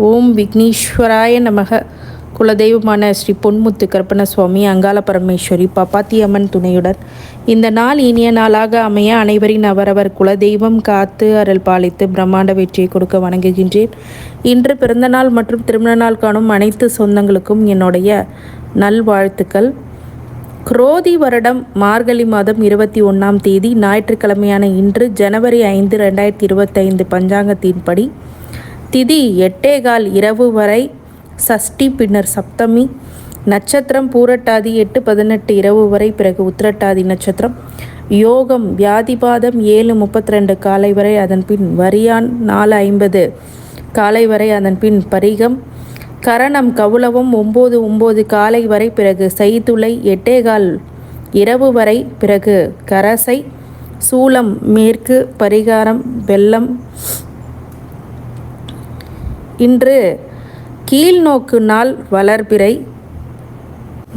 ஓம் விக்னேஸ்வராய நமக. குலதெய்வமான ஸ்ரீ பொன்முத்து கருப்பண சுவாமி, அங்காள பரமேஸ்வரி, பாப்பாத்தி அம்மன் துணையுடன் இந்த நாள் இனிய நாளாக அமைய அனைவரின் அவரவர் குலதெய்வம் காத்து அருள் பாலித்து பிரம்மாண்ட வெற்றியை கொடுக்க வணங்குகின்றேன். இன்று பிறந்தநாள் மற்றும் திருமண நாள் காணும் அனைத்து சொந்தங்களுக்கும் என்னுடைய நல்வாழ்த்துக்கள். குரோதி வருடம் மார்கழி மாதம் 21ஆம் தேதி ஞாயிற்றுக்கிழமையான இன்று ஜனவரி 5, 2025 பஞ்சாங்கத்தின்படி திதி 8:15 இரவு வரை, சஷ்டி பின்னர் சப்தமி, நட்சத்திரம் பூரட்டாதி 8:18 இரவு வரை, பிறகு உத்திரட்டாதி நட்சத்திரம், யோகம் வியாதிபாதம் 7:32 காலை வரை, அதன் பின் வரியான் 4:50 காலை வரை, அதன் பின் பரிகம், கரணம் கவுளவம் 9:09 காலை வரை, பிறகு செய்துளை 8:15 இரவு வரை, பிறகு கரசை, சூலம் மேற்கு, பரிகாரம் வெள்ளம். இன்று கீழ்நோக்கு நாள் வளர்பிறை.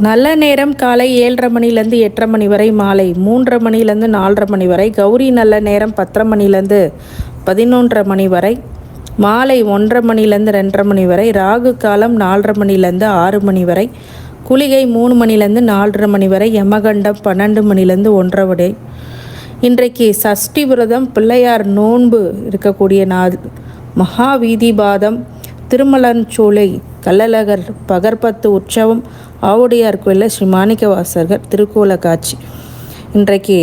நல்ல நேரம் காலை 7:30 மணிலேருந்து 8:30 மணி வரை, மாலை 3:30 மணிலேருந்து 4:30 மணி வரை. கௌரி நல்ல நேரம் 10:30 மணிலேருந்து 11:30 மணி வரை, மாலை 1:30 மணிலேருந்து 2:30 மணி வரை. ராகு காலம் 4:30 மணிலேருந்து 6 மணி வரை, குளிகை 3 மணிலேருந்து 4:30 மணி வரை, யமகண்டம் 12 மணிலேருந்து 1:30 வரை. இன்றைக்கு சஷ்டி விரதம், பிள்ளையார் நோன்பு இருக்கக்கூடிய நாள். மகா வீதிபாதம், திருமலஞ்சோலை, கள்ளழகர் பகற்பத்து உற்சவம், ஆவுடையார் கோயிலில் ஸ்ரீ மாணிக்க வாசகர் திருக்கோல காட்சி. இன்றைக்கு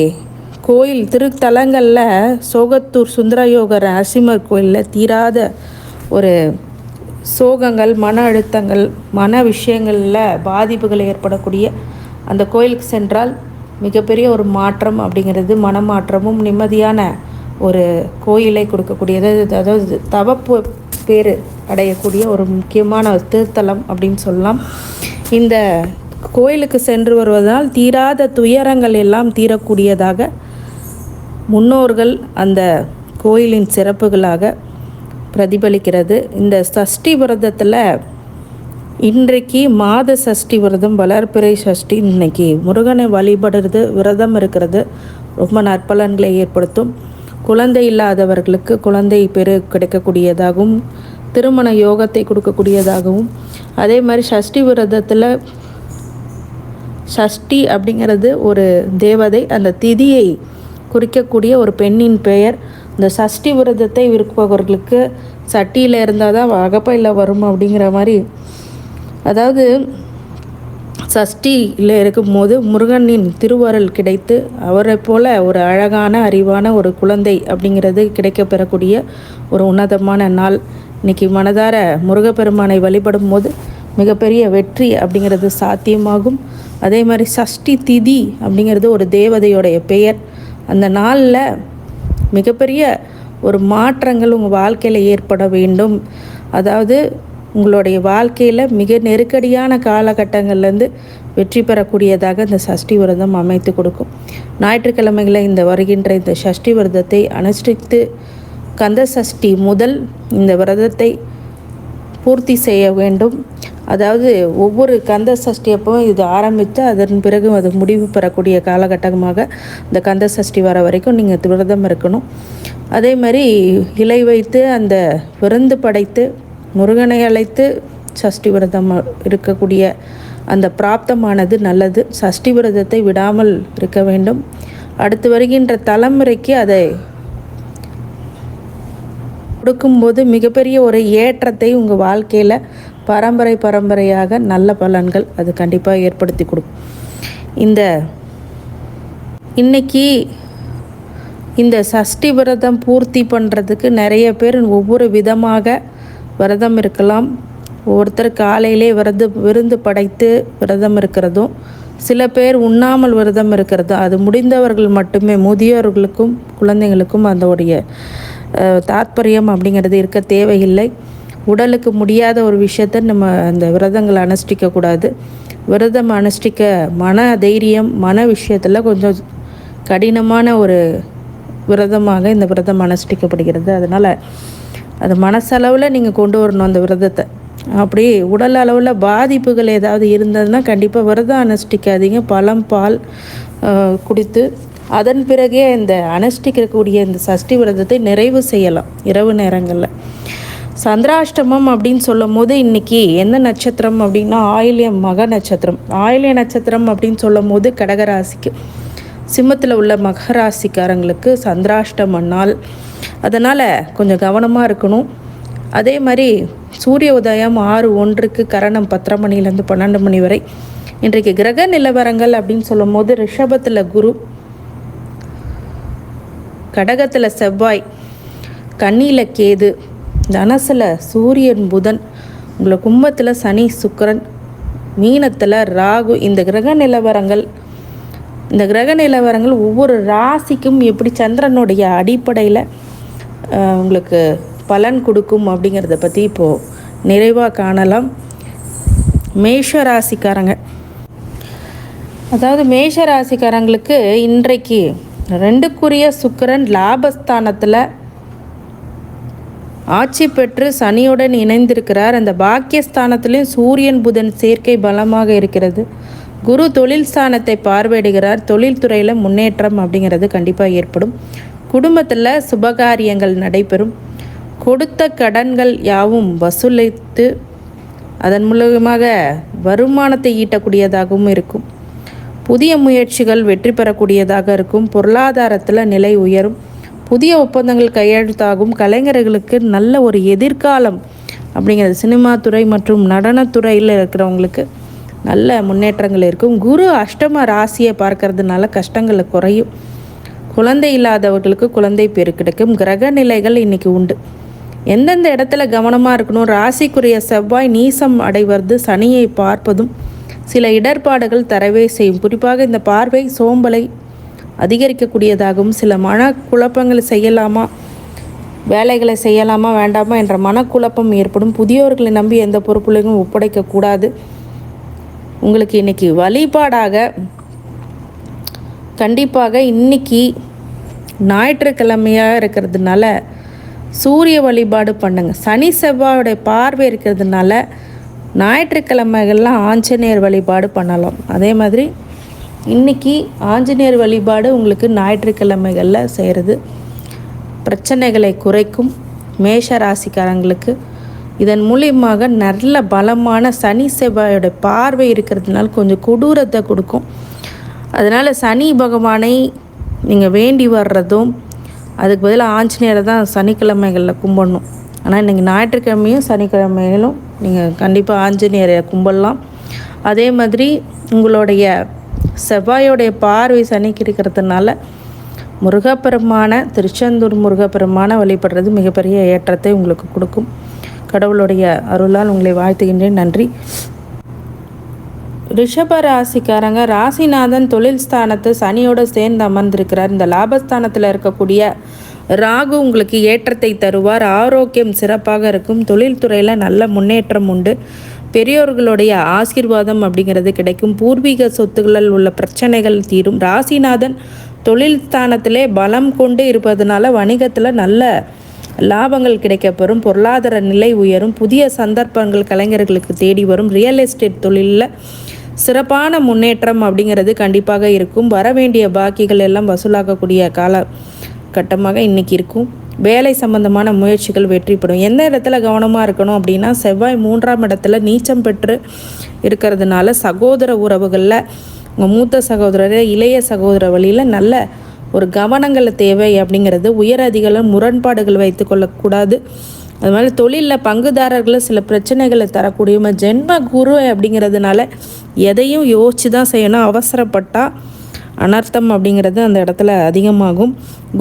கோயில் திருத்தலங்களில் சோகத்தூர் சுந்தரயோகர் நரசிம்மர் கோயிலில் தீராத ஒரு சோகங்கள், மன அழுத்தங்கள், மன விஷயங்களில் பாதிப்புகள் ஏற்படக்கூடிய அந்த கோயிலுக்கு சென்றால் மிகப்பெரிய ஒரு மாற்றம் அப்படிங்கிறது, மனமாற்றமும் நிம்மதியான ஒரு கோயிலை கொடுக்கக்கூடியது. அதாவது தவப்பு பேர் அடையக்கூடிய ஒரு முக்கியமான திருத்தலம் அப்படின்னு சொல்லலாம். இந்த கோயிலுக்கு சென்று வருவதால் தீராத துயரங்கள் எல்லாம் தீரக்கூடியதாக முன்னோர்கள் அந்த கோயிலின் சிறப்புகளாக பிரதிபலிக்கிறது. இந்த சஷ்டி விரதத்தில் இன்றைக்கு மாத சஷ்டி விரதம், வளர்பிறை சஷ்டி. இன்னைக்கு முருகனை வழிபடுறது, விரதம் இருக்கிறது ரொம்ப நற்பலன்களை ஏற்படுத்தும். குழந்தை இல்லாதவர்களுக்கு குழந்தை பெரு கிடைக்கக்கூடியதாகவும், திருமண யோகத்தை கொடுக்கக்கூடியதாகவும், அதே மாதிரி சஷ்டி விரதத்தில் சஷ்டி அப்படிங்கிறது ஒரு தேவதை, அந்த திதியை குறிக்கக்கூடிய ஒரு பெண்ணின் பெயர். இந்த சஷ்டி விரதத்தை விருப்பவர்களுக்கு சட்டியில் இருந்தால் தான் அகப்பையில் வரும் அப்படிங்கிற மாதிரி, அதாவது சஷ்டியில் இருக்கும்போது முருகனின் திருவருள் கிடைத்து அவரை போல ஒரு அழகான அறிவான ஒரு குழந்தை அப்படிங்கிறது கிடைக்கப்பெறக்கூடிய ஒரு உன்னதமான நாள். இன்றைக்கி மனதார முருகப்பெருமானை வழிபடும் போது மிகப்பெரிய வெற்றி அப்படிங்கிறது சாத்தியமாகும். அதே மாதிரி சஷ்டி திதி அப்படிங்கிறது ஒரு தேவதையோடைய பெயர். அந்த நாளில் மிகப்பெரிய ஒரு மாற்றங்கள் உங்கள் வாழ்க்கையில் ஏற்பட வேண்டும். அதாவது உங்களுடைய வாழ்க்கையில் மிக நெருக்கடியான காலகட்டங்கள்லேருந்து வெற்றி பெறக்கூடியதாக இந்த சஷ்டி விரதம் அமைத்து கொடுக்கும். ஞாயிற்றுக்கிழமைகளில் இந்த வருகின்ற இந்த சஷ்டி விரதத்தை அனுஷ்டித்து கந்த சஷ்டி முதல் இந்த விரதத்தை பூர்த்தி செய்ய வேண்டும். அதாவது ஒவ்வொரு கந்த சஷ்டி அப்பவும் இது ஆரம்பித்து அதன் பிறகு அது முடிவு பெறக்கூடிய காலகட்டமாக இந்த கந்த சஷ்டி வர வரைக்கும் நீங்கள் விரதம் இருக்கணும். அதே மாதிரி இலை வைத்து அந்த விருந்து படைத்து முருகனை அழைத்து சஷ்டி விரதம் இருக்கக்கூடிய அந்த பிராப்தமானது நல்லது. சஷ்டி விரதத்தை விடாமல் இருக்க வேண்டும். அடுத்து வருகின்ற தலைமுறைக்கு அதை கொடுக்கும்போது மிகப்பெரிய ஒரு ஏற்றத்தை உங்கள் வாழ்க்கையில் பரம்பரையாக நல்ல பலன்கள் அது கண்டிப்பாக ஏற்படுத்தி கொடுக்கும். இன்னைக்கு இந்த சஷ்டி விரதம் பூர்த்தி பண்ணுறதுக்கு நிறைய பேர் ஒவ்வொரு விதமாக விரதம் இருக்கலாம். ஒவ்வொருத்தர் காலையிலே விருந்து படைத்து விரதம் இருக்கிறதும், சில பேர் உண்ணாமல் விரதம் இருக்கிறதும். அது முடிந்தவர்கள் மட்டுமே, முதியோர்களுக்கும் குழந்தைங்களுக்கும் அதோடைய தாற்பயம் அப்படிங்கிறது இருக்க தேவையில்லை. உடலுக்கு முடியாத ஒரு விஷயத்தை நம்ம அந்த விரதங்களை அனுஷ்டிக்கக்கூடாது. விரதம் அனுஷ்டிக்க மன தைரியம், மன விஷயத்தில் கொஞ்சம் கடினமான ஒரு விரதமாக இந்த விரதம் அனுஷ்டிக்கப்படுகிறது. அதனால் அது மனசளவில் நீங்கள் கொண்டு வரணும் அந்த விரதத்தை. அப்படி உடல் அளவில் பாதிப்புகள் ஏதாவது இருந்ததுன்னா கண்டிப்பாக விரதம் அனுஷ்டிக்காதீங்க. பழம் பால் குடித்து அதன் பிறகே இந்த அனுஷ்டிக்கக்கூடிய இந்த சஷ்டி விரதத்தை நிறைவு செய்யலாம் இரவு நேரங்களில். சந்திராஷ்டமம் அப்படின்னு சொல்லும் போது இன்றைக்கி எந்த நட்சத்திரம் அப்படின்னா ஆயில்யம் மக நட்சத்திரம். ஆயில்ய நட்சத்திரம் அப்படின்னு சொல்லும் போது கடகராசிக்கு, சிம்மத்தில் உள்ள மகராசிக்காரங்களுக்கு சந்திராஷ்டம நாள். அதனால் கொஞ்சம் கவனமாக இருக்கணும். அதே மாதிரி சூரிய உதயம் 6:01 கரணம் 10:30 மணிலேருந்து 12 மணி வரை. இன்றைக்கு கிரக நிலவரங்கள் அப்படின்னு சொல்லும் போது ரிஷபத்தில் குரு, கடகத்தில் செவ்வாய், கன்னியில் கேது, தனசில் சூரியன் புதன், உங்களை கும்பத்தில் சனி சுக்கிரன், மீனத்தில் ராகு. இந்த கிரக நிலவரங்கள் ஒவ்வொரு ராசிக்கும் எப்படி சந்திரனுடைய அடிப்படையில் உங்களுக்கு பலன் கொடுக்கும் அப்படிங்கிறத பற்றி இப்போது நிறைவாக காணலாம். மேஷ ராசிக்காரங்க, அதாவது மேஷ ராசிக்காரங்களுக்கு இன்றைக்கு 2க்குரிய சுக்கிரன் லாபஸ்தானத்தில் ஆட்சி பெற்று சனியுடன் இணைந்திருக்கிறார். அந்த பாக்கியஸ்தானத்திலையும் சூரியன் புதன் சேர்க்கை பலமாக இருக்கிறது. குரு தொழில் ஸ்தானத்தை பார்வையிடுகிறார். தொழில்துறையில் முன்னேற்றம் அப்படிங்கிறது கண்டிப்பாக ஏற்படும். குடும்பத்தில் சுபகாரியங்கள் நடைபெறும். கொடுத்த கடன்கள் யாவும் வசூலித்து அதன் மூலமாக வருமானத்தை ஈட்டக்கூடியதாகவும் இருக்கும். புதிய முயற்சிகள் வெற்றி பெறக்கூடியதாக இருக்கும். பொருளாதாரத்தில் நிலை உயரும். புதிய ஒப்பந்தங்கள் கையெழுத்தாகும். கலைஞர்களுக்கு நல்ல ஒரு எதிர்காலம் அப்படிங்கிறது, சினிமா துறை மற்றும் நடனத்துறையில் இருக்கிறவங்களுக்கு நல்ல முன்னேற்றங்கள் இருக்கும். குரு அஷ்டம ராசியை பார்க்கறதுனால கஷ்டங்களை குறையும். குழந்தை இல்லாதவர்களுக்கு குழந்தை பேரு கிடைக்கும். கிரக நிலைகள் இன்றைக்கி உண்டு. எந்தெந்த இடத்துல கவனமாக இருக்கணும், ராசிக்குரிய செவ்வாய் நீசம் அடைவது, சனியை பார்ப்பதும் சில இடர்பாடுகள் தரவே செய்யும். குறிப்பாக இந்த பார்வை சோம்பலை அதிகரிக்கக்கூடியதாகவும், சில மனக்குழப்பங்களை செய்யலாமா, வேலைகளை செய்யலாமா வேண்டாமா என்ற மனக்குழப்பம் ஏற்படும். புதியவர்களை நம்பி எந்த பொறுப்புலையும் ஒப்படைக்கக்கூடாது. உங்களுக்கு இன்றைக்கி வழிபாடாக கண்டிப்பாக இன்றைக்கி ஞாயிற்றுக்கிழமையாக இருக்கிறதுனால சூரிய வழிபாடு பண்ணுங்கள். சனி செவ்வாயோடைய பார்வை இருக்கிறதுனால ஞாயிற்றுக்கிழமைகள்லாம் ஆஞ்சநேயர் வழிபாடு பண்ணலாம். அதே மாதிரி இன்றைக்கி ஆஞ்சநேயர் வழிபாடு உங்களுக்கு ஞாயிற்றுக்கிழமைகளில் செய்கிறது பிரச்சனைகளை குறைக்கும். மேஷ ராசிக்காரங்களுக்கு இதன் மூலியமாக நல்ல பலமான சனி செவ்வாயோட பார்வை இருக்கிறதுனால கொஞ்சம் கொடூரத்தை கொடுக்கும். அதனால் சனி பகவானை நீங்கள் வேண்டி வர்றதும், அதுக்கு பதிலாக ஆஞ்சநேயரை தான் சனிக்கிழமைகளில் கும்பிடணும். ஆனால் இன்றைக்கி ஞாயிற்றுக்கிழமையும் சனிக்கிழமையிலும் நீங்கள் கண்டிப்பாக ஆஞ்சநேயரை கும்பிடலாம். அதே மாதிரி உங்களுடைய செவ்வாயோடைய பார்வை சனிக்கு இருக்கிறதுனால முருகப்பெருமான, திருச்செந்தூர் முருகப்பெருமான வழிபடுறது மிகப்பெரிய ஏற்றத்தை உங்களுக்கு கொடுக்கும். கடவுளுடைய அருளால் உங்களை வாழ்த்துகின்றேன். நன்றி. ரிஷப ராசிக்காரங்க, ராசிநாதன் தொழில் ஸ்தானத்தை சனியோடு சேர்ந்து அமர்ந்திருக்கிறார். இந்த லாபஸ்தானத்தில் இருக்கக்கூடிய ராகு உங்களுக்கு ஏற்றத்தை தருவார். ஆரோக்கியம் சிறப்பாக இருக்கும். தொழில்துறையில் நல்ல முன்னேற்றம் உண்டு. பெரியோர்களுடைய ஆசீர்வாதம் அப்படிங்கிறது கிடைக்கும். பூர்வீக சொத்துக்களில் உள்ள பிரச்சனைகள் தீரும். ராசிநாதன் தொழில் ஸ்தானத்திலே பலம் கொண்டு இருப்பதனால வணிகத்தில் நல்ல லாபங்கள் கிடைக்கப்பெறும். பொருளாதார நிலை உயரும். புதிய சந்தர்ப்பங்கள் கலைஞர்களுக்கு தேடி வரும். ரியல் எஸ்டேட் தொழிலில் சிறப்பான முன்னேற்றம் அப்படிங்கிறது கண்டிப்பாக இருக்கும். வரவேண்டிய பாக்கிகள் எல்லாம் வசூலாகக்கூடிய காலகட்டமாக இன்றைக்கி இருக்கும். வேலை சம்பந்தமான முயற்சிகள் வெற்றிப்படும். எந்த இடத்துல கவனமாக இருக்கணும் அப்படின்னா, செவ்வாய் 3ஆம் இடத்துல நீச்சம் பெற்று இருக்கிறதுனால சகோதர உறவுகளில் உங்கள் மூத்த சகோதரர், இளைய சகோதர வழியில் நல்ல ஒரு கவனங்கள் தேவை அப்படிங்கிறது. உயர் அதிகாரிகள் முரண்பாடுகள் வைத்து கொள்ளக்கூடாது. அது மாதிரி தொழிலில் பங்குதாரர்களை சில பிரச்சனைகளை தரக்கூடிய ஜென்ம குரு அப்படிங்கிறதுனால எதையும் யோசித்து தான் செய்யணும். அவசரப்பட்டால் அனர்த்தம் அப்படிங்கிறது அந்த இடத்துல அதிகமாகும்.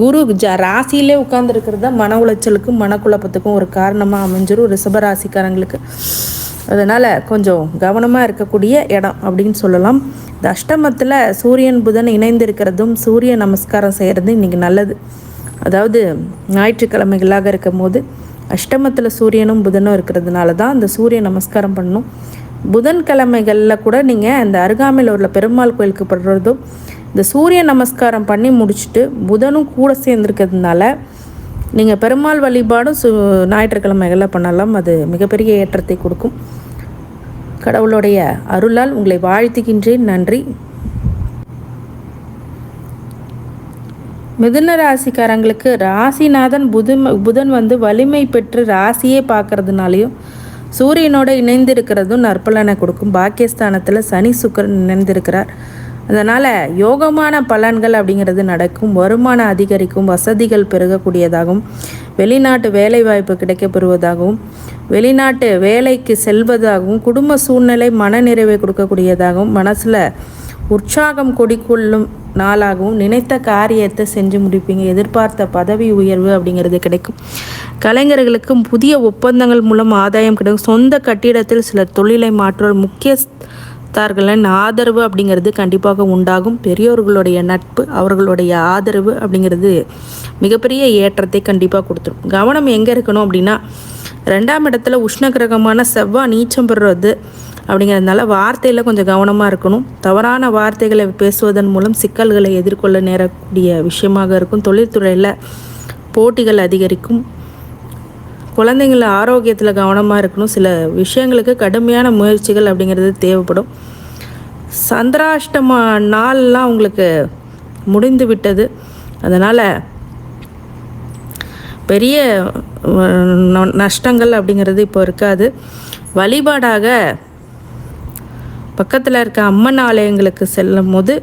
குரு ராசியிலே உட்கார்ந்துருக்கிறது தான் மன உளைச்சலுக்கும் மனக்குழப்பத்துக்கும் ஒரு காரணமாக அமைஞ்சிரும் ரிஷபராசிக்காரங்களுக்கு. அதனால் கொஞ்சம் கவனமாக இருக்கக்கூடிய இடம் அப்படின்னு சொல்லலாம். இந்த அஷ்டமத்தில் சூரியன் புதன் இணைந்திருக்கிறதும் சூரிய நமஸ்காரம் செய்கிறது இன்றைக்கி நல்லது. அதாவது ஞாயிற்றுக்கிழமைகளாக இருக்கும் போது அஷ்டமத்தில் சூரியனும் புதனும் இருக்கிறதுனால தான் இந்த சூரிய நமஸ்காரம் பண்ணணும். புதன்கிழமைகளில் கூட நீங்கள் அந்த அருகாமையில் உள்ள பெருமாள் கோயிலுக்கு படுறதும் இந்த சூரிய நமஸ்காரம் பண்ணி முடிச்சுட்டு புதனும் கூட சேர்ந்துருக்கிறதுனால நீங்கள் பெருமாள் வழிபாடும் ஞாயிற்றுக்கிழமைகளில் பண்ணலாம். அது மிகப்பெரிய ஏற்றத்தை கொடுக்கும். கடவுளுடைய அருளால் உங்களை வாழ்த்துகின்றேன். நன்றி. மிதுன ராசிக்காரங்களுக்கு ராசிநாதன் புதன் வந்து வலிமை பெற்று ராசியே பார்க்கறதுனாலையும் சூரியனோட இணைந்து இருக்கிறதும் நற்பலனை கொடுக்கும். பாக்கியஸ்தானத்தில் சனி சுக்கிரன் இணைந்திருக்கிறார். அதனால் யோகமான பலன்கள் அப்படிங்கிறது நடக்கும். வருமானம் அதிகரிக்கும், வசதிகள் பெருகக்கூடியதாகவும், வெளிநாட்டு வேலை வாய்ப்பு கிடைக்கப்பெறுவதாகவும், வெளிநாட்டு வேலைக்கு செல்வதாகவும், குடும்ப சூழ்நிலை மனநிறைவை கொடுக்கக்கூடியதாகவும், மனசில் உற்சாகம் கொடிக்கொள்ளும் நாளாகவும், நினைத்த காரியத்தை செஞ்சு முடிப்பீங்க. எதிர்பார்த்த பதவி உயர்வு அப்படிங்கிறது கிடைக்கும். கலைஞர்களுக்கும் புதிய ஒப்பந்தங்கள் மூலம் ஆதாயம் கிடைக்கும். சொந்த கட்டிடத்தில் சிலர் தொழிலை மாற்றுவார். முக்கியஸ்தார்களின் ஆதரவு அப்படிங்கிறது கண்டிப்பாக உண்டாகும். பெரியோர்களுடைய நட்பு, அவர்களுடைய ஆதரவு அப்படிங்கிறது மிகப்பெரிய ஏற்றத்தை கண்டிப்பாக கொடுத்துரும். கவனம் எங்கே இருக்கணும் அப்படின்னா, 2ஆம் இடத்துல உஷ்ண கிரகமான செவ்வாய் நீச்சம் பெறுறது அப்படிங்கிறதுனால வார்த்தையில் கொஞ்சம் கவனமாக இருக்கணும். தவறான வார்த்தைகளை பேசுவதன் மூலம் சிக்கல்களை எதிர்கொள்ள நேரக்கூடிய விஷயமாக இருக்கும். தொழில்துறையில் போட்டிகள் அதிகரிக்கும். குழந்தைங்கள ஆரோக்கியத்தில் கவனமாக இருக்கணும். சில விஷயங்களுக்கு கடுமையான முயற்சிகள் அப்படிங்கிறது தேவைப்படும். சந்திராஷ்டம நாள்லாம் உங்களுக்கு முடிந்து விட்டது. அதனால் பெரிய நஷ்டங்கள் அப்படிங்கிறது இப்போ இருக்காது. வழிபாடாக பக்கத்தில் இருக்க அம்மன் ஆலயங்களுக்கு செல்லும் போது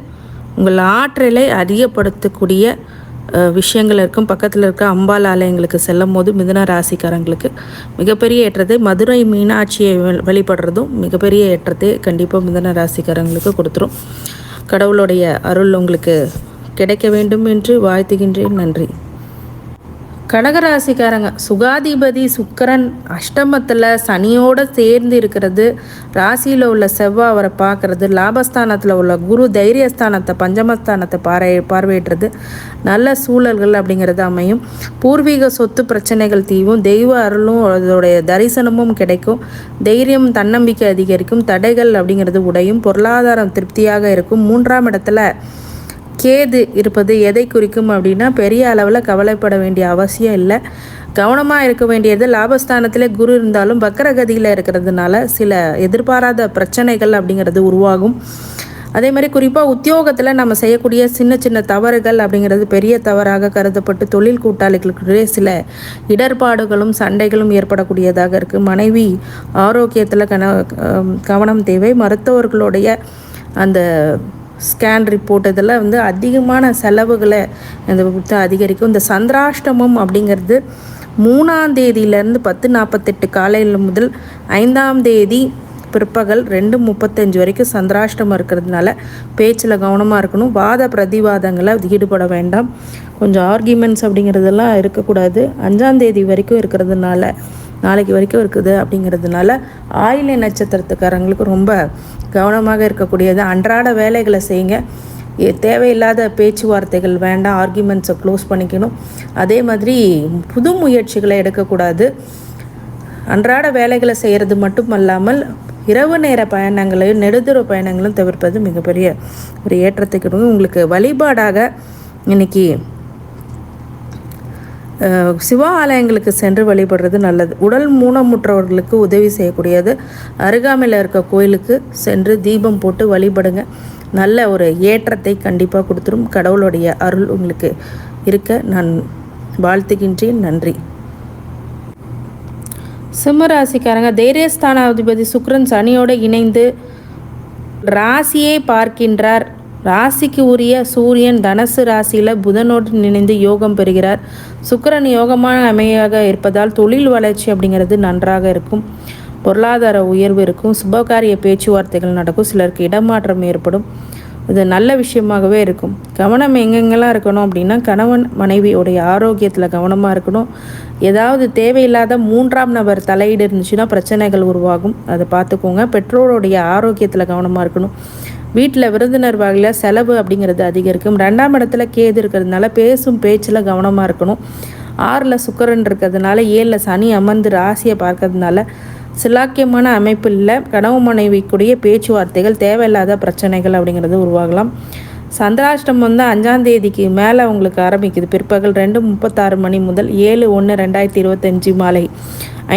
உங்கள் ஆற்றலை அதிகப்படுத்தக்கூடிய விஷயங்கள் இருக்கும். பக்கத்தில் இருக்க அம்பாள் ஆலயங்களுக்கு செல்லும் போது மிதுன ராசிக்காரங்களுக்கு மிகப்பெரிய ஏற்றத்தை, மதுரை மீனாட்சியை வழிபடுறதும் மிகப்பெரிய ஏற்றத்தை கண்டிப்பாக மிதுன ராசிக்காரங்களுக்கு கொடுத்துரும். கடவுளுடைய அருள் உங்களுக்கு கிடைக்க வேண்டும் என்று வாழ்த்துகின்றேன். நன்றி. கடகராசிக்காரங்க, சுகாதிபதி சுக்கிரன் அஷ்டமத்தில் சனியோடு சேர்ந்து இருக்கிறது, ராசியில் உள்ள செவ்வாய் அவரை பார்க்குறது, லாபஸ்தானத்தில் உள்ள குரு தைரியஸ்தானத்தை பஞ்சமஸ்தானத்தை பார்வையிடுறது, நல்ல சூழல்கள் அப்படிங்கிறது அமையும். பூர்வீக சொத்து பிரச்சனைகள் தீவும், தெய்வ அருளும் அதோடைய தரிசனமும் கிடைக்கும். தைரியம் தன்னம்பிக்கை அதிகரிக்கும். தடைகள் அப்படிங்கிறது உடையும். பொருளாதாரம் திருப்தியாக இருக்கும். 3ஆம் இடத்துல கேது இருப்பது எதை குறிக்கும் அப்படின்னா, பெரிய அளவில் கவலைப்பட வேண்டிய அவசியம் இல்லை. கவனமாக இருக்க வேண்டியது, லாபஸ்தானத்தில் குரு இருந்தாலும் வக்கரகதியில் இருக்கிறதுனால சில எதிர்பாராத பிரச்சனைகள் அப்படிங்கிறது உருவாகும். அதே மாதிரி குறிப்பாக உத்தியோகத்தில் நம்ம செய்யக்கூடிய சின்ன சின்ன தவறுகள் அப்படிங்கிறது பெரிய தவறாக கருதப்பட்டு தொழில் கூட்டாளிகளுக்குள்ளே சில இடர்பாடுகளும் சண்டைகளும் ஏற்படக்கூடியதாக இருக்குது. மனைவி ஆரோக்கியத்தில் கவனம் தேவை. மருத்துவர்களுடைய அந்த ஸ்கேன் ரிப்போர்ட் இதெல்லாம் வந்து அதிகமான செலவுகளை இந்த அதிகரிக்கும். இந்த சந்திராஷ்டமம் அப்படிங்கிறது 3ஆம் தேதியிலேருந்து 10:48 காலையில் முதல் 5ஆம் தேதி பிற்பகல் 2:35 வரைக்கும் சந்திராஷ்டமம் இருக்கிறதுனால பேச்சில் கவனமாக இருக்கணும். வாத பிரதிவாதங்களை ஈடுபட வேண்டாம். கொஞ்சம் ஆர்கியூமெண்ட்ஸ் அப்படிங்கிறதெல்லாம் இருக்கக்கூடாது. 5ஆம் தேதி வரைக்கும் இருக்கிறதுனால, நாளைக்கு வரைக்கும் இருக்குது அப்படிங்கிறதுனால ஆயில்ய நட்சத்திரத்துக்காரங்களுக்கு ரொம்ப கவனமாக இருக்கக்கூடியது. அன்றாட வேலைகளை செய்யுங்க. தேவையில்லாத பேச்சுவார்த்தைகள் வேண்டாம். ஆர்கியூமெண்ட்ஸை க்ளோஸ் பண்ணிக்கணும். அதே மாதிரி புது முயற்சிகளை எடுக்கக்கூடாது. அன்றாட வேலைகளை செய்கிறது மட்டும் அல்லாமல் இரவு நேர பயணங்களையும் நெடுதூர பயணங்களும் தவிர்ப்பது மிகப்பெரிய ஒரு ஏற்றத்தை கொடுக்கும். உங்களுக்கு வழிபாடாக இன்னைக்கு சிவ ஆலயங்களுக்கு சென்று வழிபடுறது நல்லது. உடல் ஊனமுற்றவர்களுக்கு உதவி செய்யக்கூடியது. அருகாமையில் இருக்க கோயிலுக்கு சென்று தீபம் போட்டு வழிபடுங்க. நல்ல ஒரு ஏற்றத்தை கண்டிப்பாக கொடுத்துரும். கடவுளுடைய அருள் உங்களுக்கு இருக்க நான் வாழ்த்துகின்றேன். நன்றி. சிம்மராசிக்காரங்க, தைரியஸ்தானாதிபதி சுக்கிரன் சனியோடு இணைந்து ராசியை பார்க்கின்றார். ராசிக்கு உரிய சூரியன் தனுசு ராசியில் புதனோடு இணைந்து யோகம் பெறுகிறார். சுக்கிரன் யோகமான அமையாக இருப்பதால் தொழில் வளர்ச்சி அப்படிங்கிறது நன்றாக இருக்கும். பொருளாதார உயர்வு இருக்கும். சுபகாரிய பேச்சுவார்த்தைகள் நடக்கும். சிலருக்கு இடமாற்றம் ஏற்படும். இது நல்ல விஷயமாகவே இருக்கும். கவனம் எங்கெங்கெல்லாம் இருக்கணும் அப்படின்னா, கணவன் மனைவியோடைய ஆரோக்கியத்தில் கவனமாக இருக்கணும். ஏதாவது தேவையில்லாத 3ஆம் நபர் தலையீடு இருந்துச்சுன்னா பிரச்சனைகள் உருவாகும். அதை பார்த்துக்கோங்க. பெற்றோருடைய ஆரோக்கியத்தில் கவனமாக இருக்கணும். வீட்டில் விருந்தினர் வகையில் செலவு அப்படிங்கிறது அதிகரிக்கும். 2ஆம் இடத்துல கேது இருக்கிறதுனால பேசும் பேச்சில் கவனமாக இருக்கணும். 6ல் சுக்கிரன் இருக்கிறதுனால 7ல் சனி அமர்ந்து ராசியை பார்க்கறதுனால சிலாக்கியமான அமைப்பு இல்லை. கணவன் மனைவிக்குரிய பேச்சுவார்த்தைகள் தேவையில்லாத பிரச்சனைகள் அப்படிங்கிறது உருவாகலாம். சந்திராஷ்டமம் வந்து 5ஆம் தேதிக்கு மேலே உங்களுக்கு ஆரம்பிக்குது. பிற்பகல் 2:36 முதல் 7/1/2025 மாலை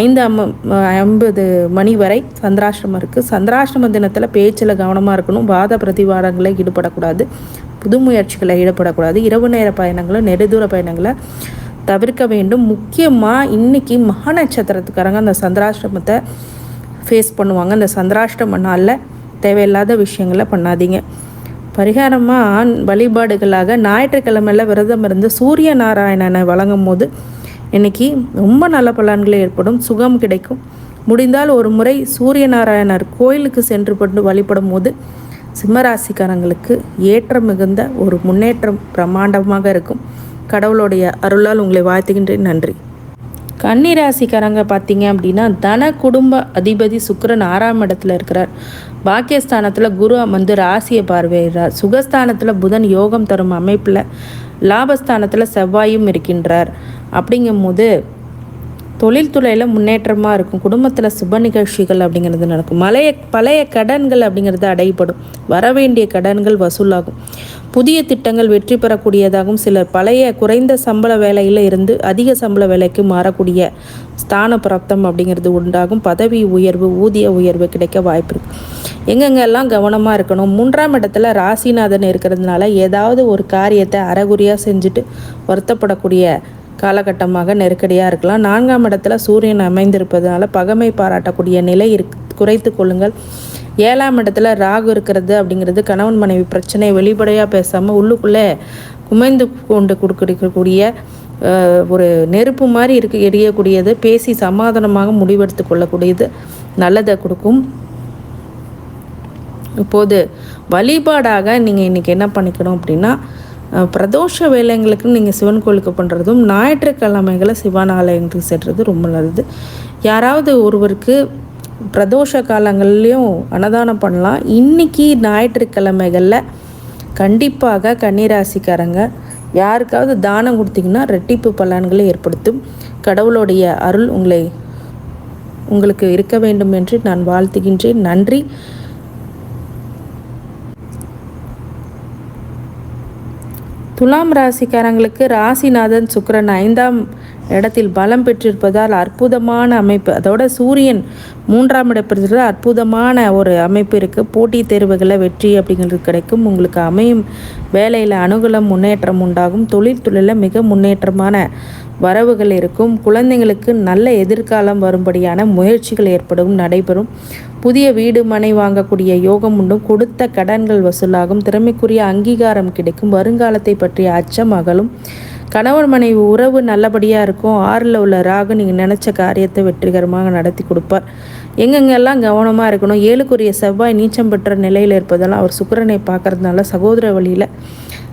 5:50 வரை சந்திராஷ்டமம் இருக்குது. சந்திராஷ்டம தினத்தில் பேச்சில் கவனமாக இருக்கணும். வாத பிரதிவாதங்களை ஈடுபடக்கூடாது. புது முயற்சிகளை ஈடுபடக்கூடாது. இரவு நேர பயணங்களை, நெடுதூர பயணங்களை தவிர்க்க வேண்டும். முக்கியமாக இன்றைக்கி மகா நட்சத்திரத்துக்காரங்க அந்த சந்திராஷ்டமத்தை ஃபேஸ் பண்ணுவாங்க. அந்த சந்திராஷ்டம நாளில் தேவையில்லாத விஷயங்களை பண்ணாதீங்க. பரிகாரமாக வழிபாடுகளாக ஞாயிற்றுக்கிழமையில் விரதம் இருந்து சூரிய நாராயணனை வழங்கும் போது இன்றைக்கி ரொம்ப நல்ல பலன்கள் ஏற்படும், சுகம் கிடைக்கும். முடிந்தால் ஒரு முறை சூரிய நாராயணர் கோயிலுக்கு சென்று கொண்டு வழிபடும் போது சிம்மராசிக்காரங்களுக்கு ஏற்றம் மிகுந்த ஒரு முன்னேற்றம் பிரம்மாண்டமாக இருக்கும். கடவுளுடைய அருளால் உங்களை வாழ்த்துகின்றேன். நன்றி. கன்னிராசிக்காரங்க பார்த்தீங்க அப்படின்னா தன குடும்ப அதிபதி சுக்கிரன் 6ஆம் இடத்துல இருக்கிறார். பாக்கியஸ்தானத்தில் குரு அமர்ந்து ராசியை பார்வையிடுறார். சுகஸ்தானத்தில் புதன் யோகம் தரும் அமைப்பில், லாபஸ்தானத்தில் செவ்வாயும் இருக்கின்றார். அப்படிங்கும்போது தொழில்துறையில் முன்னேற்றமாக இருக்கும். குடும்பத்தில் சுப நிகழ்ச்சிகள் அப்படிங்கிறது நடக்கும். பழைய கடன்கள் அப்படிங்கிறது அடைபடும். வரவேண்டிய கடன்கள் வசூலாகும். புதிய திட்டங்கள் வெற்றி பெறக்கூடியதாகவும், சிலர் பழைய குறைந்த சம்பள வேலையில் இருந்து அதிக சம்பள வேலைக்கு மாறக்கூடிய ஸ்தான பிராப்தம் அப்படிங்கிறது உண்டாகும். பதவி உயர்வு, ஊதிய உயர்வு கிடைக்க வாய்ப்பு இருக்குது. எங்கெங்கெல்லாம் கவனமாக இருக்கணும். 3ஆம் இடத்துல ராசிநாதன் இருக்கிறதுனால ஏதாவது ஒரு காரியத்தை அறகுறையாக செஞ்சுட்டு வருத்தப்படக்கூடிய காலகட்டமாக நெருக்கடியாக இருக்கலாம். 4ஆம் இடத்துல சூரியன் அமைந்திருப்பதனால பகைமை பாராட்டக்கூடிய நிலை குறைத்து கொள்ளுங்கள். 7ஆம் இடத்துல ராகு இருக்கிறது அப்படிங்கிறது கணவன் மனைவி பிரச்சனையை வெளிப்படையாக பேசாமல் உள்ளுக்குள்ளே குமைந்து கொண்டு கொடுக்கக்கூடிய ஒரு நெருப்பு மாதிரி எரியக்கூடியது. பேசி சமாதானமாக முடிவெடுத்து கொள்ளக்கூடியது நல்லதை கொடுக்கும். இப்போது வழிபாடாக நீங்கள் இன்றைக்கி என்ன பண்ணிக்கணும் அப்படின்னா, பிரதோஷ வேலைங்களுக்கு நீங்கள் சிவன் கோயிலுக்கு பண்ணுறதும், ஞாயிற்றுக்கிழமைகளை சிவன் ஆலயங்களுக்கு செல்வது ரொம்ப நல்லது. யாராவது ஒருவருக்கு பிரதோஷ காலங்கள்லேயும் அன்னதானம் பண்ணலாம். இன்றைக்கி ஞாயிற்றுக்கிழமைகளில் கண்டிப்பாக கன்னிராசிக்காரங்க யாருக்காவது தானம் கொடுத்தீங்கன்னா ரெட்டிப்பு பலன்களை ஏற்படுத்தும். கடவுளுடைய அருள் உங்களுக்கு இருக்க வேண்டும் என்று நான் வாழ்த்துகின்றேன். நன்றி. துலாம் ராசிக்காரங்களுக்கு ராசிநாதன் சுக்கிரன் 5ஆம் இடத்தில் பலம் பெற்றிருப்பதால் அற்புதமான அமைப்பு. அதோட சூரியன் 3ஆம் இடத்தில் அற்புதமான ஒரு அமைப்பு இருக்குது. போட்டித் தேர்வுகளை வெற்றி அப்படிங்கிறது கிடைக்கும். உங்களுக்கு அமையும் வேலையில் அனுகூலம், முன்னேற்றம் உண்டாகும். தொழிலில் மிக முன்னேற்றமான வரவுகள் இருக்கும். குழந்தைங்களுக்கு நல்ல எதிர்காலம் வரும்படியான முயற்சிகள் நடைபெறும். புதிய வீடு மனை வாங்கக்கூடிய யோகம் உண்டும். கொடுத்த கடன்கள் வசூலாகும். திறமைக்குரிய அங்கீகாரம் கிடைக்கும். வருங்காலத்தை பற்றிய அச்சம் அகலும். கணவன் மனைவி உறவு நல்லபடியாக இருக்கும். 6ல் உள்ள ராகு நீங்கள் நினச்ச காரியத்தை வெற்றிகரமாக நடத்தி கொடுப்பார். எங்கெங்கெல்லாம் கவனமாக இருக்கணும். 7க்குரிய செவ்வாய் நீச்சம் பெற்ற நிலையில் இருப்பதால் அவர் சுக்கிரனை பார்க்கறதுனால சகோதர வழியில்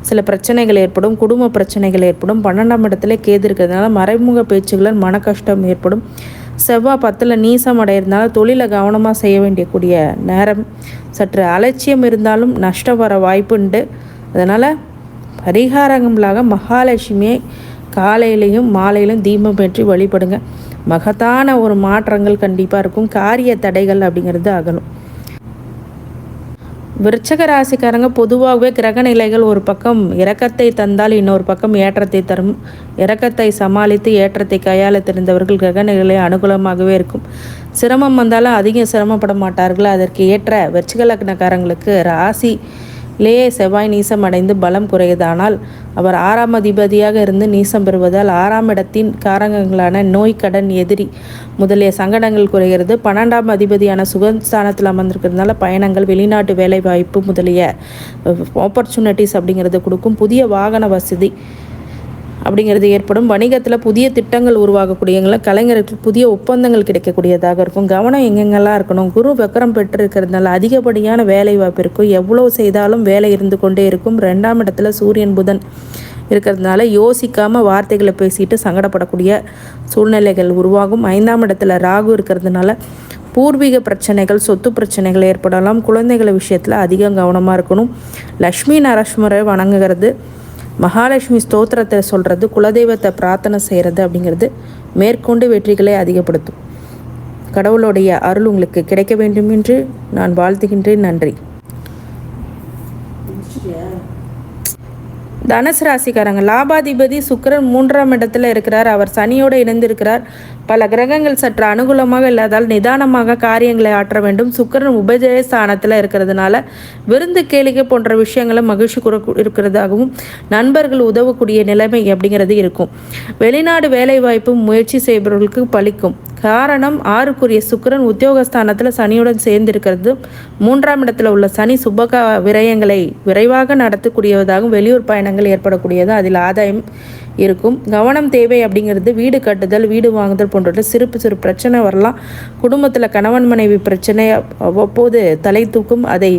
சில பிரச்சனைகள் ஏற்படும். குடும்ப பிரச்சனைகள் ஏற்படும். 12ஆம் இடத்துல கேது இருக்கிறதுனால மறைமுக பேச்சுகளால் மன கஷ்டம் ஏற்படும். செவ்வாய் 10ல் நீசம் அடைகிறதுனால தொழிலை கவனமாக செய்ய வேண்டியக்கூடிய நேரம். சற்று அலட்சியம் இருந்தாலும் நஷ்டம் வர வாய்ப்பு உண்டு. அதனால் பரிகாரங்களாக மகாலட்சுமியை காலையிலையும் மாலையிலும் தீபம் பெற்றி வழிபடுங்க. மகத்தான ஒரு மாற்றங்கள் கண்டிப்பாக இருக்கும். காரிய தடைகள் அப்படிங்கிறது அகலும். விருச்சக ராசிக்காரங்க பொதுவாகவே கிரக நிலைகள் ஒரு பக்கம் இரக்கத்தை தந்தால் இன்னொரு பக்கம் ஏற்றத்தை தரும். இரக்கத்தை சமாளித்து ஏற்றத்தை கையாள தெரிந்தவர்கள் கிரக நிலை அனுகூலமாகவே இருக்கும். சிரமம் வந்தாலும் அதிகம் சிரமப்பட மாட்டார்கள். அதற்கு ஏற்ற விருச்சிக லக்னக்காரங்களுக்கு ராசிலேயே செவ்வாய் நீசம் அடைந்து பலம் குறையதானால் அவர் 6ஆம் அதிபதியாக இருந்து நீசம் பெறுவதால் 6ஆம் இடத்தின் காரகங்களான நோய், கடன், எதிரி முதலிய சங்கடங்கள் குறைகிறது. 12ஆம் அதிபதியான சுகஸ்தானத்தில் அமர்ந்திருக்கிறதுனால பயணங்கள், வெளிநாட்டு வேலை வாய்ப்பு முதலிய ஆப்பர்ச்சுனிட்டிஸ் அப்படிங்கிறது கொடுக்கும். புதிய வாகன வசதி அப்படிங்கிறது ஏற்படும். வணிகத்தில் புதிய திட்டங்கள் உருவாகக்கூடியவங்கள கலைஞர்களுக்கு புதிய ஒப்பந்தங்கள் கிடைக்கக்கூடியதாக இருக்கும். கவனம் எங்கெங்கெல்லாம் இருக்கணும். குரு வக்கரம் பெற்றிருக்கிறதுனால அதிகப்படியான வேலை வாய்ப்பு இருக்கும். எவ்வளோ செய்தாலும் வேலை இருந்து கொண்டே இருக்கும். 2ஆம் இடத்துல சூரியன் புதன் இருக்கிறதுனால யோசிக்காமல் வார்த்தைகளை பேசிட்டு சங்கடப்படக்கூடிய சூழ்நிலைகள் உருவாகும். 5ஆம் இடத்துல ராகு இருக்கிறதுனால பூர்வீக பிரச்சனைகள், சொத்து பிரச்சனைகள் ஏற்படலாம். குழந்தைகள் விஷயத்தில் அதிகம் கவனமாக இருக்கணும். லக்ஷ்மி நரசிம்மரை வணங்குகிறது, மகாலட்சுமி ஸ்தோத்திரத்தை சொல்கிறது, குலதெய்வத்தை பிரார்த்தனை செய்கிறது அப்படிங்கிறது மேற்கொண்டு வெற்றிகளை அதிகப்படுத்தும். கடவுளுடைய அருள் உங்களுக்கு கிடைக்க வேண்டும் என்று நான் வாழ்த்துகின்றேன். நன்றி. தனுசு ராசிக்காரங்க, லாபாதிபதி சுக்கிரன் 3ஆம் இடத்துல இருக்கிறார். அவர் சனியோடு இணைந்திருக்கிறார். பல கிரகங்கள் சற்று அனுகூலமாக இல்லாதால் நிதானமாக காரியங்களை ஆற்ற வேண்டும். சுக்கிரன் உபஜய ஸ்தானத்தில் இருக்கிறதுனால விருந்து கேளிக்கை போன்ற விஷயங்களை மகிழ்ச்சி இருக்கிறதாகவும் நண்பர்கள் உதவக்கூடிய நிலைமை அப்படிங்கிறது இருக்கும். வெளிநாடு வேலைவாய்ப்பு முயற்சி செய்பவர்களுக்கு பலிக்கும். காரணம், 6க்குரிய சுக்கிரன் உத்தியோகஸ்தானத்தில் சனியுடன் சேர்ந்திருக்கிறது. 3ஆம் இடத்துல உள்ள சனி சுபக விரயங்களை விரைவாக நடத்தக்கூடியதாகவும் வெளியூர் பயணங்கள் ஏற்படக்கூடியது, அதில் ஆதாயம் இருக்கும். கவனம் தேவை அப்படிங்கிறது வீடு கட்டுதல், வீடு வாங்குதல் போன்ற சிறு பிரச்சனை வரலாம். குடும்பத்தில் கணவன் மனைவி பிரச்சனை அவ்வப்போது தலை தூக்கும். அதை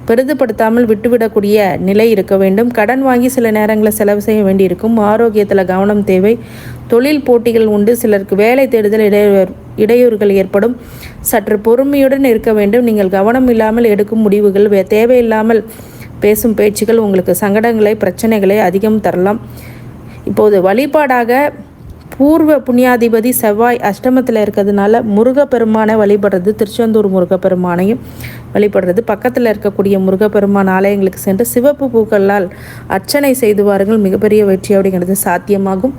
பெரிதுபடுத்தாமல் விட்டுவிடக்கூடிய நிலை இருக்க வேண்டும். கடன் வாங்கி சில நேரங்களில் செலவு செய்ய வேண்டியிருக்கும். ஆரோக்கியத்தில் கவனம் தேவை. தொழில் போட்டிகள் உண்டு. சிலருக்கு வேலை தேடுதல் இடையூறுகள் ஏற்படும். சற்று பொறுமையுடன் இருக்க வேண்டும். நீங்கள் கவனம் இல்லாமல் எடுக்கும் முடிவுகள், தேவையில்லாமல் பேசும் பேச்சுகள் உங்களுக்கு சங்கடங்களை பிரச்சனைகளை அதிகம் தரலாம். இப்போது வழிபாடாக பூர்வ புண்ணியாதிபதி செவ்வாய் அஷ்டமத்தில் இருக்கிறதுனால முருகப்பெருமானை வழிபடுறது, திருச்செந்தூர் முருகப்பெருமானையும் வழிபடுறது, பக்கத்தில் இருக்கக்கூடிய முருகப்பெருமான் ஆலயங்களுக்கு சென்று சிவப்பு பூக்களால் அர்ச்சனை செய்து வாருங்கள். மிகப்பெரிய வெற்றி அப்படிங்கிறது சாத்தியமாகும்.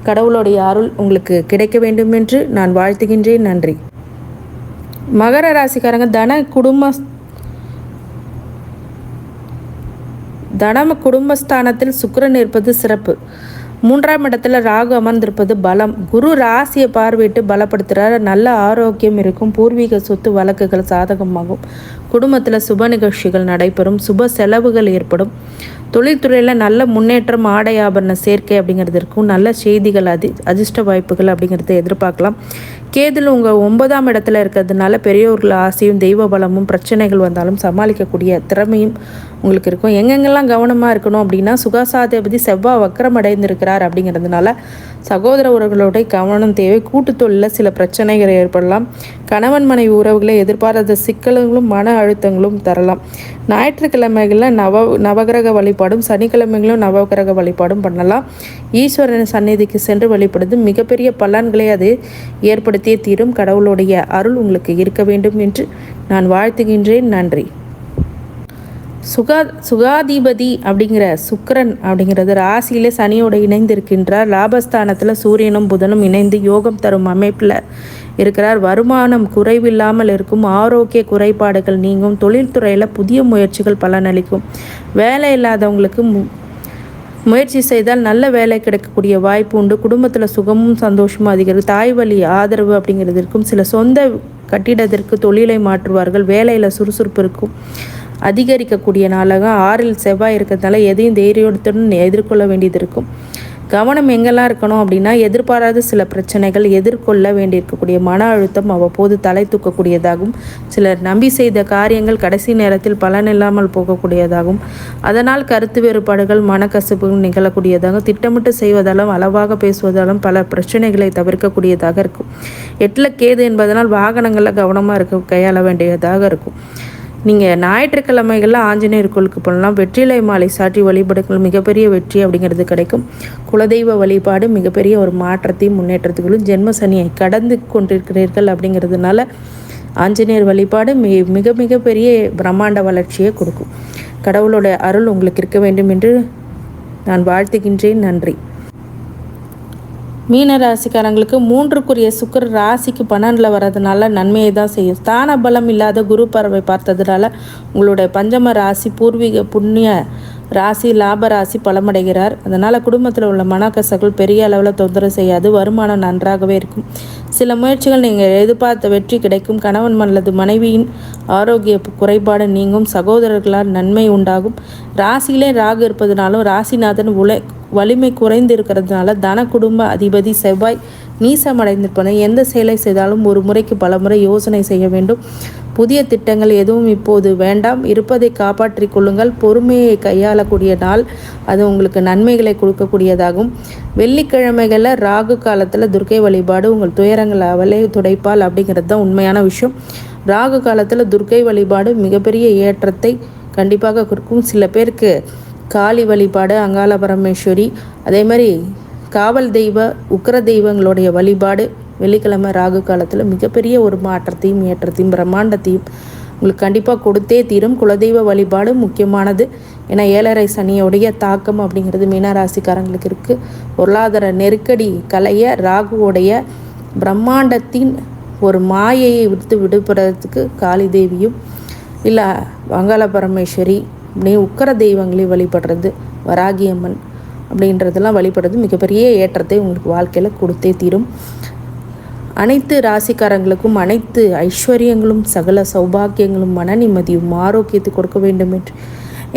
கடவுளுடைய அருள் உங்களுக்கு கிடைக்க வேண்டும் என்று நான் வாழ்த்துகின்றேன். நன்றி. மகர ராசிக்காரங்க, குடும்பஸ்தானத்தில் சுக்கிரன் இருப்பது சிறப்பு. 3ஆம் இடத்துல ராகு அமர்ந்திருப்பது பலம். குரு ராசியை பார்வையிட்டு பலப்படுத்துகிறார். நல்ல ஆரோக்கியம் இருக்கும். பூர்வீக சொத்து வழக்குகள் சாதகமாகும். குடும்பத்தில் சுப நிகழ்ச்சிகள் நடைபெறும். சுப செலவுகள் ஏற்படும். தொழில்துறையில் நல்ல முன்னேற்றம், ஆடை ஆபரண சேர்க்கை அப்படிங்கிறது இருக்கும். நல்ல செய்திகள், அதிர்ஷ்ட வாய்ப்புகள் அப்படிங்கிறத எதிர்பார்க்கலாம். கேதுல உங்கள் 9ஆம் இடத்துல இருக்கிறதுனால பெரியோர்கள் ஆசையும் தெய்வ பலமும் பிரச்சனைகள் வந்தாலும் சமாளிக்கக்கூடிய திறமையும் உங்களுக்கு இருக்கும். எங்கெங்கெல்லாம் கவனமாக இருக்கணும் அப்படின்னா, சுகாசாதிபதி செவ்வாய் வக்கரம் அடைந்திருக்கிறார் அப்படிங்கிறதுனால சகோதர உறவுகளோட கவனம் தேவை. கூட்டு தொழிலில் சில பிரச்சனைகள் ஏற்படலாம். கணவன் மனைவி உறவுகளை எதிர்பாராத சிக்கல்களும் மன அழுத்தங்களும் தரலாம். ஞாயிற்றுக்கிழமைகளில் நவகிரக வழிபாடும், சனிக்கிழமைகளும் நவகிரக வழிபாடும் பண்ணலாம். ஈஸ்வரன் சந்நிதிக்கு சென்று வழிபடுவது மிகப்பெரிய பலன்களை அது ஏற்படுத்தியே தீரும். கடவுளுடைய அருள் உங்களுக்கு இருக்க வேண்டும் என்று நான் வாழ்த்துகின்றேன். நன்றி. சுகாதிபதி அப்படிங்கிற சுக்கிரன் அப்படிங்கிறது ராசியிலே சனியோடு இணைந்திருக்கின்றார். லாபஸ்தானத்தில் சூரியனும் புதனும் இணைந்து யோகம் தரும் அமைப்பில் இருக்கிறார். வருமானம் குறைவில்லாமல் இருக்கும். ஆரோக்கிய குறைபாடுகள் நீங்கும். தொழில்துறையில் புதிய முயற்சிகள் பலனளிக்கும். வேலை இல்லாதவங்களுக்கு முயற்சி செய்தால் நல்ல வேலை கிடைக்கக்கூடிய வாய்ப்பு உண்டு. குடும்பத்தில் சுகமும் சந்தோஷமும் அதிகரிக்கும். தாய் வழி ஆதரவு அப்படிங்கிறது இருக்கும். சில சொந்த கட்டிடத்திற்கு தொழிலை மாற்றுவார்கள். வேலையில் சுறுசுறுப்பு இருக்கும். அதிகரிக்கக்கூடிய நாளாக 6இல் செவ்வாய் இருக்கிறதுனால எதையும் தைரியத்துடன் எதிர்கொள்ள வேண்டியது இருக்கும். கவனம் எங்கெல்லாம் இருக்கணும் அப்படின்னா, எதிர்பாராத சில பிரச்சனைகள் எதிர்கொள்ள வேண்டியிருக்கக்கூடிய மன அழுத்தம் அவ்வப்போது தலை தூக்கக்கூடியதாகும். சிலர் நம்பி செய்த காரியங்கள் கடைசி நேரத்தில் பலன் இல்லாமல் போகக்கூடியதாகும். அதனால் கருத்து வேறுபாடுகள், மனக்கசப்புகள் நிகழக்கூடியதாகும். திட்டமிட்டு செய்வதாலும் அளவாக பேசுவதாலும் பல பிரச்சனைகளை தவிர்க்கக்கூடியதாக இருக்கும். 8ல் கேது என்பதனால் வாகனங்களில் கவனமாக கையாள வேண்டியதாக இருக்கும். நீங்கள் ஞாயிற்றுக்கிழமைகளில் ஆஞ்சநேயர் கோயிலுக்கு போகலாம். வெற்றிலை மாலை சாற்றி வழிபடுங்கள். மிகப்பெரிய வெற்றி அப்படிங்கிறது கிடைக்கும். குலதெய்வ வழிபாடு மிகப்பெரிய ஒரு மாற்றத்தையும் முன்னேற்றத்துக்குள்ளும். ஜென்ம சனியை கடந்து கொண்டிருக்கிறீர்கள் அப்படிங்கிறதுனால ஆஞ்சநேயர் வழிபாடு மிக மிக பெரிய பிரம்மாண்ட வளர்ச்சியை கொடுக்கும். கடவுளோட அருள் உங்களுக்கு இருக்க வேண்டும் என்று நான் வாழ்த்துகின்றேன். நன்றி. மீன ராசிக்காரங்களுக்கு 3க்குரிய சுக்கிர ராசிக்கு 12ல் வர்றதுனால நன்மையை தான் செய்யும். ஸ்தான பலம் இல்லாத குரு பார்வை பார்த்ததுனால உங்களுடைய பஞ்சம ராசி பூர்வீக புண்ணிய ராசி லாப ராசி பலமடைகிறார். அதனால் குடும்பத்தில் உள்ள மனக்கசங்கள் பெரிய அளவில் தொந்தரவு செய்யாது. வருமானம் நன்றாகவே இருக்கும். சில முயற்சிகள் நீங்கள் எதிர்பார்த்த வெற்றி கிடைக்கும். கணவன் அல்லது மனைவியின் ஆரோக்கிய குறைபாடு நீங்கும். சகோதரர்களால் நன்மை உண்டாகும். ராசியிலே ராகு இருப்பதுனாலும் ராசிநாதன் வலிமை குறைந்து இருக்கிறதுனால தன குடும்ப அதிபதி செவ்வாய் நீசமடைந்திருப்பன. எந்த செயலை செய்தாலும் ஒரு முறைக்கு பல முறை யோசனை செய்ய வேண்டும். புதிய திட்டங்கள் எதுவும் இப்போது வேண்டாம். இருப்பதை காப்பாற்றி கொள்ளுங்கள். பொறுமையை கையாளக்கூடிய நாள், அது உங்களுக்கு நன்மைகளை கொடுக்கக்கூடியதாகும். வெள்ளிக்கிழமைகளில் ராகு காலத்தில் துர்க்கை வழிபாடு உங்கள் துயரங்களை அவளே துடைப்பால் அப்படிங்கிறது தான் உண்மையான விஷயம். ராகு காலத்தில் துர்க்கை வழிபாடு மிகப்பெரிய ஏற்றத்தை கண்டிப்பாக கொடுக்கும். சில பேருக்கு காளி வழிபாடு, அங்காள பரமேஸ்வரி, அதே மாதிரி காவல் தெய்வ உக்கிர தெய்வங்களுடைய வழிபாடு வெள்ளிக்கிழமை ராகு காலத்தில் மிகப்பெரிய ஒரு மாற்றத்தையும் ஏற்றத்தையும் பிரம்மாண்டத்தையும் உங்களுக்கு கண்டிப்பாக கொடுத்தே தீரும். குலதெய்வ வழிபாடு முக்கியமானது. ஏன்னா 7.5 சனியோடைய தாக்கம் அப்படிங்கிறது மீனராசிக்காரங்களுக்கு இருக்குது. பொருளாதார நெருக்கடி கலைய ராகுவோடைய பிரம்மாண்டத்தின் ஒரு மாயையை விடுபடுறதுக்கு காளி தேவியும் இல்லை வங்காள பரமேஸ்வரி அப்படின்னு உக்கர தெய்வங்களையும் வழிபடுறது, வராகியம்மன் அப்படின்றதெல்லாம் வழிபடுறது மிகப்பெரிய ஏற்றத்தை உங்களுக்கு வாழ்க்கையில் கொடுத்தே தீரும். அனைத்து ராசிக்காரங்களுக்கும் அனைத்து ஐஸ்வர்யங்களும் சகல சௌபாக்கியங்களும் மன நிம்மதியும் ஆரோக்கியத்தை கொடுக்க வேண்டும் என்று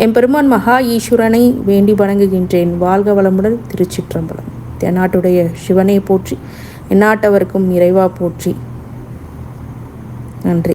எம்பெருமான் மகா ஈஸ்வரனை வேண்டி வணங்குகின்றேன். வாழ்க வளமுடன். திருச்சிற்றம்பலம். தென்னாட்டுடைய சிவனை போற்றி, எந்நாட்டவருக்கும் இறைவா போற்றி. நன்றி.